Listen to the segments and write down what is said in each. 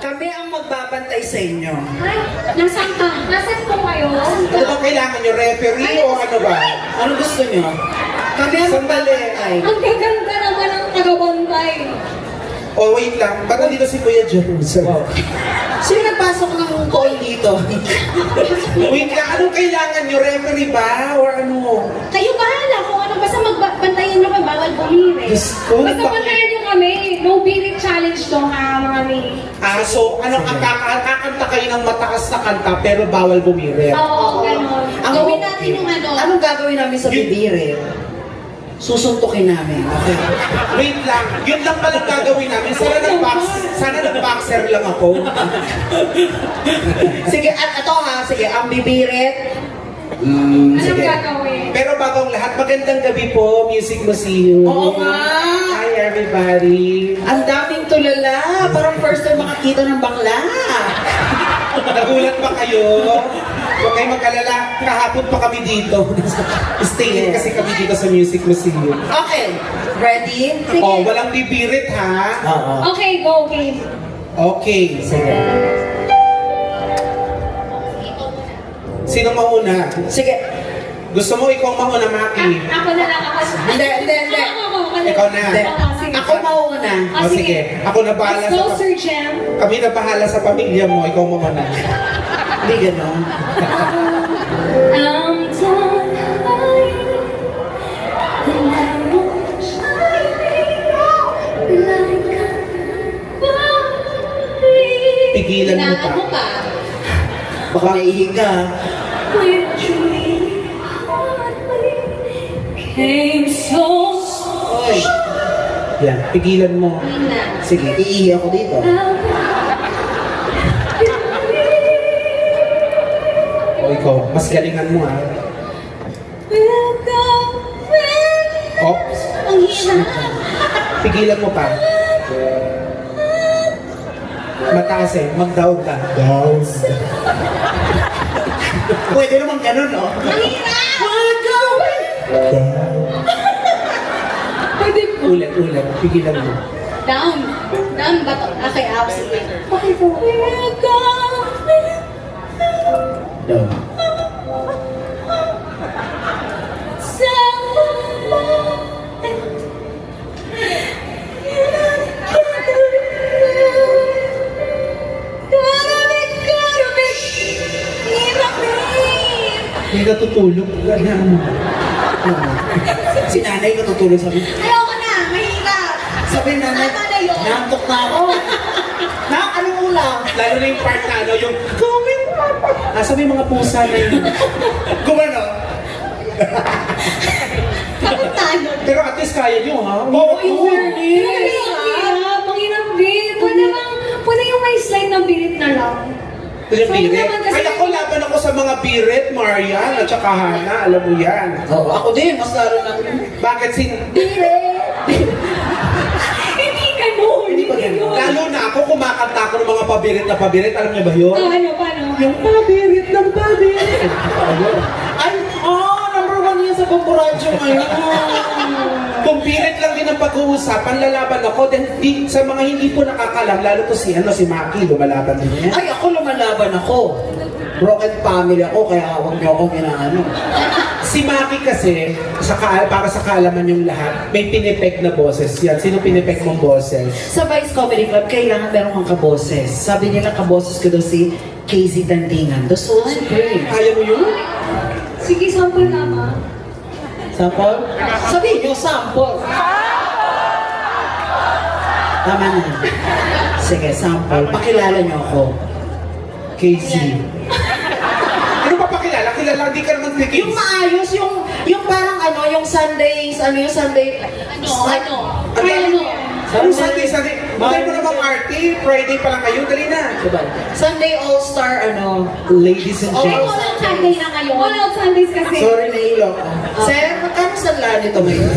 Kami ang magbabantay sa inyo. Ay, nasaan ka? Nasaan po kayo? Ano ba kailangan nyo? Referee o ano ba? Ano gusto nyo? Kami ang magbabantay. Ang gaganda naman ang tagabantay. O wait lang, ba't nandito si Kuya Jerusalem? Wow. Sino nagpasok ng call dito? Wait lang, anong kailangan nyo? Referee ba? Or ano? Kayo bahala kung ano. Basta magbantayan naman, bawal bumiri. Diyos ko, Basta bakit? bantayan nyo kami. No birit challenge to ha, mga mi. So, anong kakanta kayo ng mataas na kanta pero bawal bumiri? Oo, gano'n. Gawin natin yung ano. Anong gagawin namin sa bibire? Susuntukin namin. Okay. Wait lang, yun lang palang gagawin namin. Sana nag-boxer lang ako. Sige, ito ha. Sige, ang bibirit. Anong Sige. gagawin? Pero bago ang lahat, magandang gabi po, Music Museum. Oo nga. Hi everybody. Ang daming tulala. Parang first time makakita ng bakla. Nagulat ba kayo? Huwag kayong mag-alala, kahapon pa kami dito. Stay kasi kami dito sa Music Museum. Okay. Ready? Sige. Oh, walang bibirit ha? Oo. Okay, go, game. Okay. Sige. Sino mauna? Sige. Gusto mo ikaw mauna, Maki? Ako na lang ako. Hindi. Ako na. Ikaw na. Hindi. Sige. Ako mauna. O sige, ako na bahala Let's go, sa... Sir Jem. Kami na bahala sa pamilya mo, ikaw mauna. Hindi ganon. I'm done hiding, and I won't shining like a fire. Pigilan mo pa. Mo pa. Baka naihiga. When dream hardly came so Oy. Yan, pigilan mo. Sige, iihi ako dito. O ikaw, mas galingan mo ha. Oops, Ang hina. pigilan mo pa. Mataas eh, mag-down ka. Down. Pwede naman ganun, no? Ang hina. Pwede po. Ulit, pigilan mo. Down. Down ba to? Okay, up. Sige. Okay po. Down. Hindi natutulog. Ganyan. Si nanay natutulog sabi. Ayoko na, mahirap. Sabi nanay, Tama na yun. nantok na ako. Na, anong ulam? Lalo na yung part na ano, yung coming papa. Sabi mga pusa na yun. Gumano. Takot tayo. Pero at least kaya nyo ha? Oo, in fairness. Ang hirap, babe. Pwede yung may slide ng birit na lang. Yung Sorry birit. naman kasi- Ay ako, laban ako sa mga birit, Marian at saka Hana. Alam mo yan. Oo, ako din, mas laro na. Bakit Hindi ganun. Hindi ba ganun? Lalo na ako, kumakanta ako ng mga pabirit na pabirit. Alam niyo ba yun? Ano, paano? Yung pabirit ng pabirit. Ay, number one yan sa Pamburadyo ngayon. Kung pirit lang din ang pag-uusapan, lalaban ako. Then, sa mga hindi po nakakalam, lalo to si Maki, lumalaban din yan. Ay, ako lumalaban ako. Broken family ako, kaya huwag niyo akong inaano. Si Maki kasi, para sa kaalaman yung lahat, may pinipek na boses yan. Sino pinipek mong boses? Sa Vice Comedy Club, kailangan meron kang kaboses. Sabi nila kaboses ko daw si Casey Tandingan. The Soul Supreme. Kaya mo yun? Sige, sample naman. Sample? Sabihin nyo, sample. Tama na. Sige, sample. Pakilala nyo ako. Casey. Ano pa pakilala? Kilala, di ka naman kay Yung Casey. maayos, yung parang yung Sundays, yung Sunday... Ano Sunday? Matay mo namang arty. Friday pa lang kayo. Dali na. Diba? Sunday All-Star, Ladies and Okay, gents. all out Sunday na ngayon. All out Sundays kasi. Sorry, nahilo ko. Sir, magkano sa nito ngayon?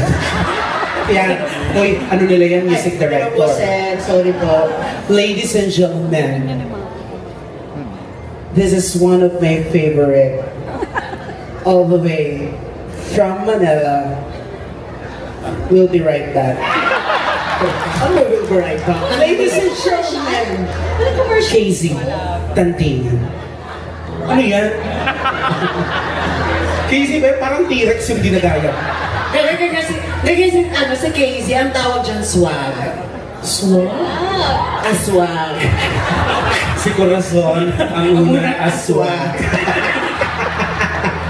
Yan. Uy, ano nila yan? Music Hello director. po, sir. Sorry po. Ladies and gentlemen, this is one of my favorite. All the way from Manila. We'll be right back. Ano will be right back? Ladies and gentlemen, Ano commercial? Casey Tantingan. Ano yan? Casey ba? Parang T-Rex yung dinadaya. Kasi si Casey, ang tawag dyan swag. Swag? Aswag. Si Corazon, ang una aswag.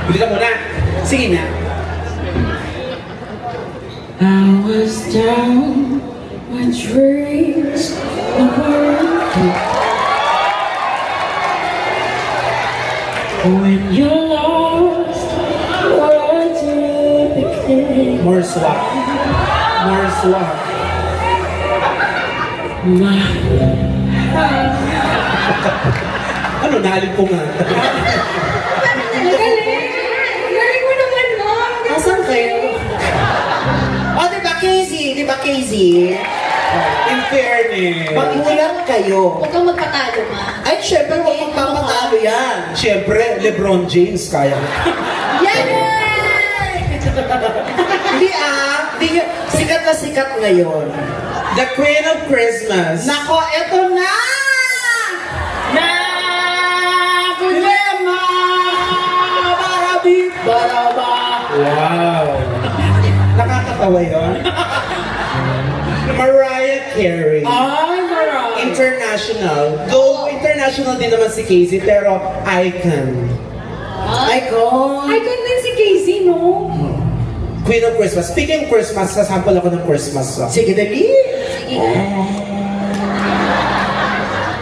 Bili ka muna. Sige na. I was down my dreams were when you're lost, what you became. More swag. More swag. Ano, naalip ko nga. Galing! Galing mo naman, Mom! Asan kayo? Oh, di ba Casey? Di ba Casey? In fairness. Mag-ulat kayo. Huwag kang magpatalo, Ma. Ay, syempre, huwag magpapatalo yan. Siyempre, LeBron James kaya. Yan! Hindi Hindi yun. Sikat na sikat ngayon. The Queen of Christmas. Nako, eto na! Na! Gulema! Barabit! Baraba! Wow. Nakakatawa yun. Mariah Carey. Ay, marami. International. Though international din naman si Casey, pero icon. Icon! Icon din si Casey, no? Queen of Christmas. Speaking of Christmas, sasample ako ng Christmas song. Sige, dali! Sige.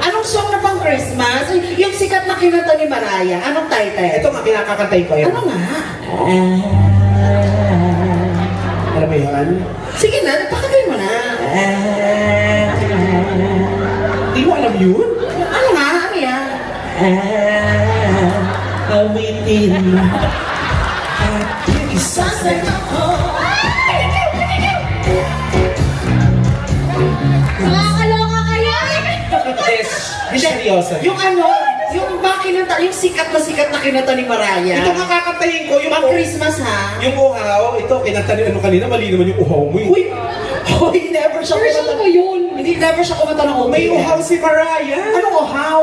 Anong song na pang Christmas? Yung sikat na kinanta ni Mariah. Anong title? Ito nga, kinakakantay ko yun. Ano nga? Alam mo yun? Sige na, pakagay mo na. Di mo alam yun? Ano nga? Ano yan? Awitin mo. At isa sa Nakakaloka kayo! seryoso. Yung ano, yung ba kinanta, yung sikat na kinanta ni Mariah. Ito nga kakantahin ko, yung Pang Christmas ha? Yung uhaw, ito, kinanta ni ano kanina, mali naman yung uhaw mo. Uy! Uy, never siya Version kumanta. ko yun. Hindi, never siya kumanta ng May OPM. uhaw si Mariah. Anong uhaw?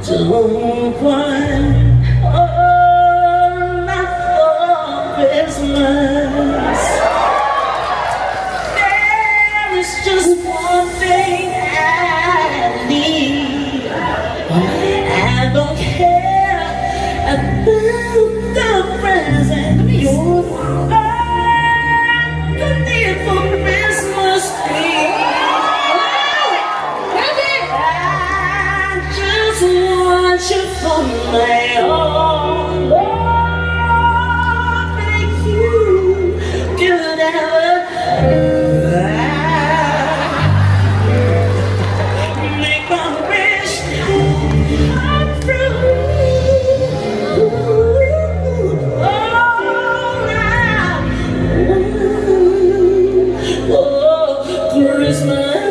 Don't want all my for Christmas. There is just one thing I need. I don't care about the present. Yun. I need for Christmas Eve. Grabe! I just want you for my own. Lord, thank you could ever make my wish come true. All I want, oh, Christmas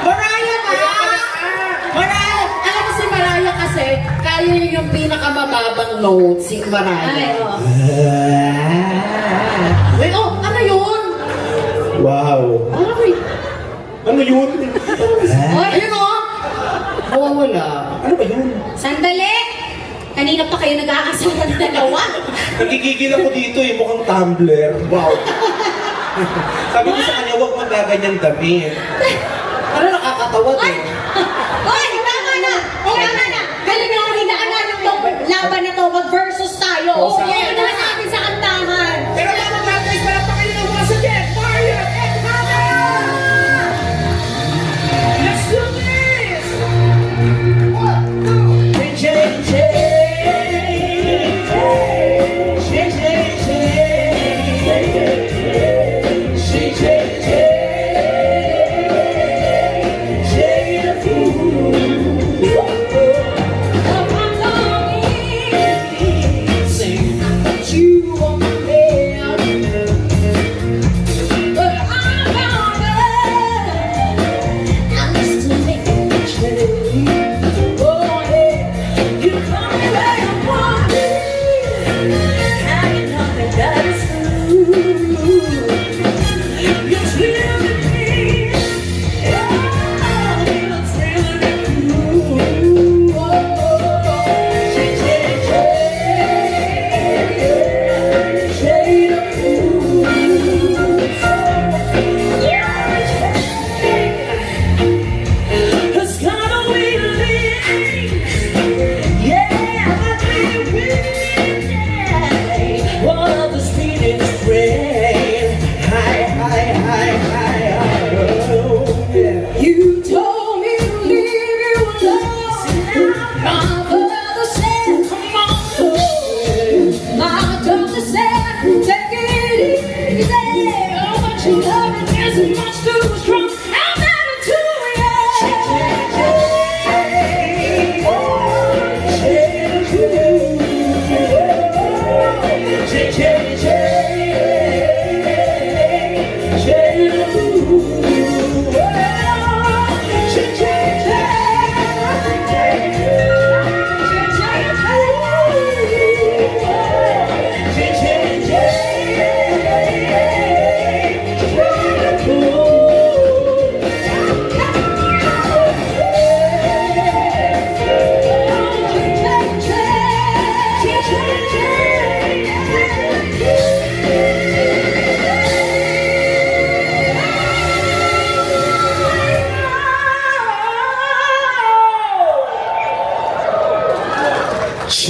Mariah ka! Mariah! Alam mo si Mariah kasi, kaya niya yung pinakamababang note, si Mariah. Ay, oh. Wait, oh, ano yun? Wow. Ay, Ano yun? Oy, ayun oh! Nawawala. Ano ba yun? sandali! Kanina pa kayo nag-aasawa ng dalawa. Nagigigil ako dito eh, mukhang tumbler. Wow. Sabi ko sa kanya, huwag magaganyang damit. Ano nakakatawa Oy! din? Oy! Tama na! Tama na! Galing na ang hinaanan ng tong laban na to. Mag-versus tayo. Oh, Oh, sige. yan na natin sa kantahan. Pero bago natin, palapakayin ang mga sadyet! Mariah and Hannah! Let's do this!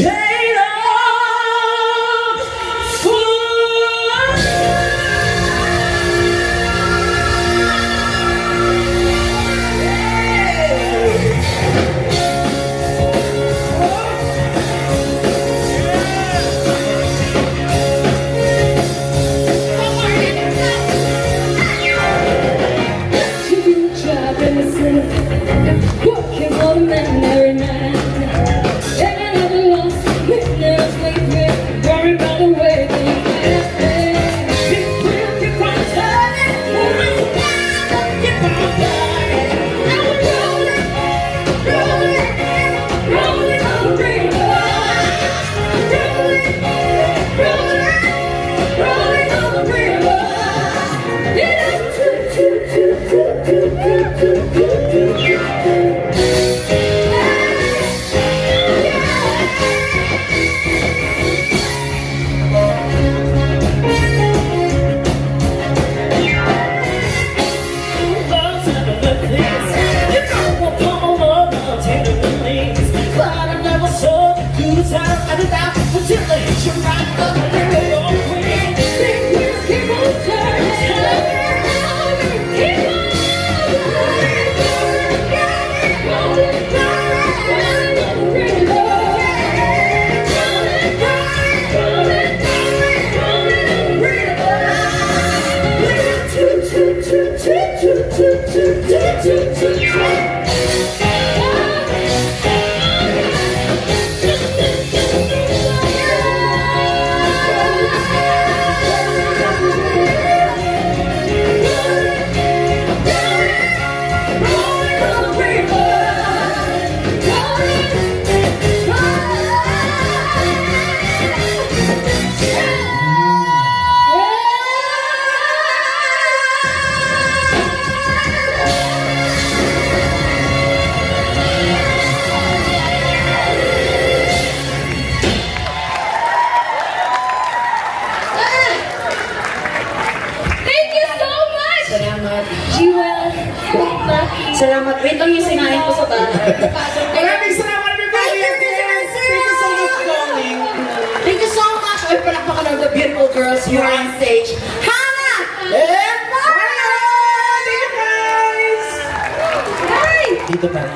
potato Working for the man every night. And I never lost witness lately. Worry about the way things happen. Keep real, keep on turning. Moving together, keep on turning. Now we're rolling, rolling, rolling on the river. Rolling, rolling, rolling on the river. Yeah, Salamat. Jewel, Salamat. Wait lang yung sinahin ko sa bahay. Maraming salamat, everybody! Thank you, Thank you so much for coming. Thank you so much. Ay, palakpakan ng the beautiful girls here on stage. Hannah! And Mario! Thank you, guys! Hi! Dito pa.